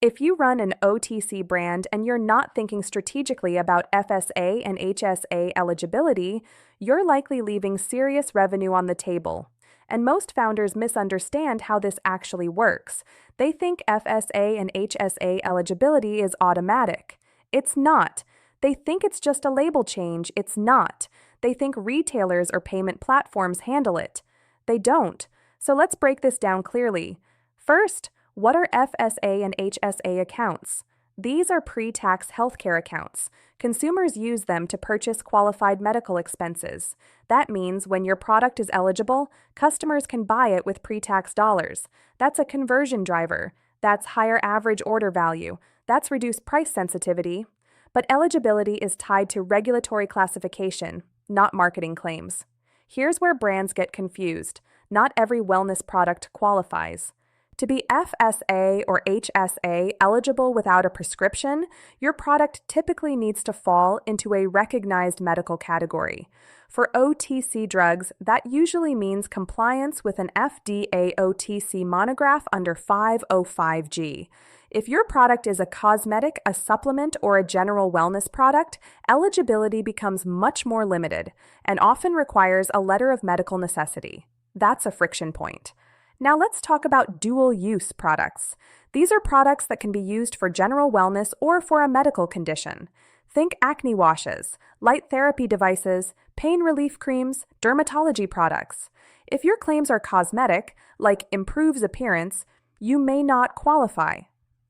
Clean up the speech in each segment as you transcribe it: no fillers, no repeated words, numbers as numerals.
If you run an OTC brand and you're not thinking strategically about FSA and HSA eligibility, you're likely leaving serious revenue on the table. And most founders misunderstand how this actually works. They think FSA and HSA eligibility is automatic. It's not. They think it's just a label change. It's not. They think retailers or payment platforms handle it. They don't. So let's break this down clearly. First, what are FSA and HSA accounts? These are pre-tax healthcare accounts. Consumers use them to purchase qualified medical expenses. That means when your product is eligible, customers can buy it with pre-tax dollars. That's a conversion driver. That's higher average order value. That's reduced price sensitivity. But eligibility is tied to regulatory classification, not marketing claims. Here's where brands get confused. Not every wellness product qualifies. To be FSA or HSA eligible without a prescription, your product typically needs to fall into a recognized medical category. For OTC drugs, that usually means compliance with an FDA OTC monograph under 505G. If your product is a cosmetic, a supplement, or a general wellness product, eligibility becomes much more limited and often requires a letter of medical necessity. That's a friction point. Now let's talk about dual-use products. These are products that can be used for general wellness or for a medical condition. Think acne washes, light therapy devices, pain relief creams, dermatology products. If your claims are cosmetic, like improves appearance, you may not qualify.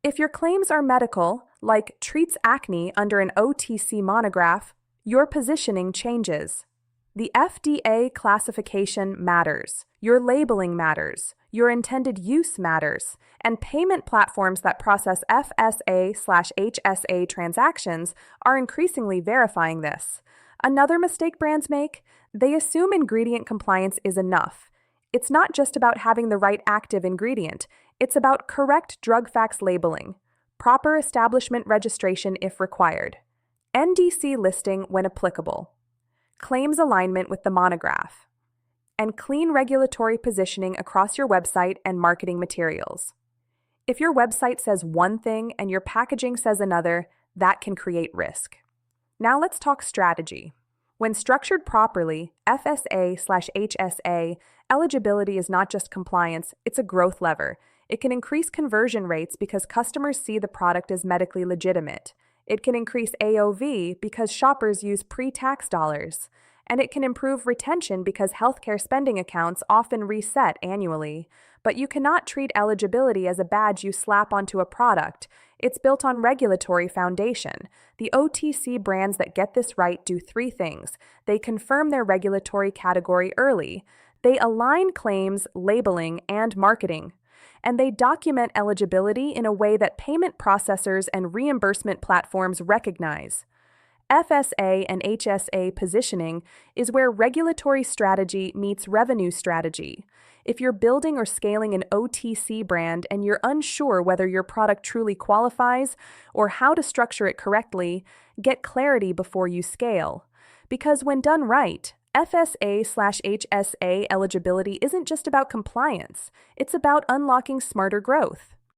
If your claims are medical, like treats acne under an OTC monograph, your positioning changes. The FDA classification matters, your labeling matters, your intended use matters, and payment platforms that process FSA/HSA transactions are increasingly verifying this. Another mistake brands make? They assume ingredient compliance is enough. It's not just about having the right active ingredient, it's about correct drug facts labeling, proper establishment registration if required, NDC listing when applicable, claims alignment with the monograph, and clean regulatory positioning across your website and marketing materials. If your website says one thing and your packaging says another, that can create risk. Now let's talk strategy. When structured properly, FSA/HSA eligibility is not just compliance, it's a growth lever. It can increase conversion rates because customers see the product as medically legitimate. It can increase AOV because shoppers use pre-tax dollars. And it can improve retention because healthcare spending accounts often reset annually. But you cannot treat eligibility as a badge you slap onto a product. It's built on regulatory foundation. The OTC brands that get this right do three things. They confirm their regulatory category early. They align claims, labeling, and marketing. And they document eligibility in a way that payment processors and reimbursement platforms recognize. FSA and HSA positioning is where regulatory strategy meets revenue strategy. If you're building or scaling an OTC brand and you're unsure whether your product truly qualifies or how to structure it correctly, get clarity before you scale. Because when done right, FSA/HSA eligibility isn't just about compliance, it's about unlocking smarter growth.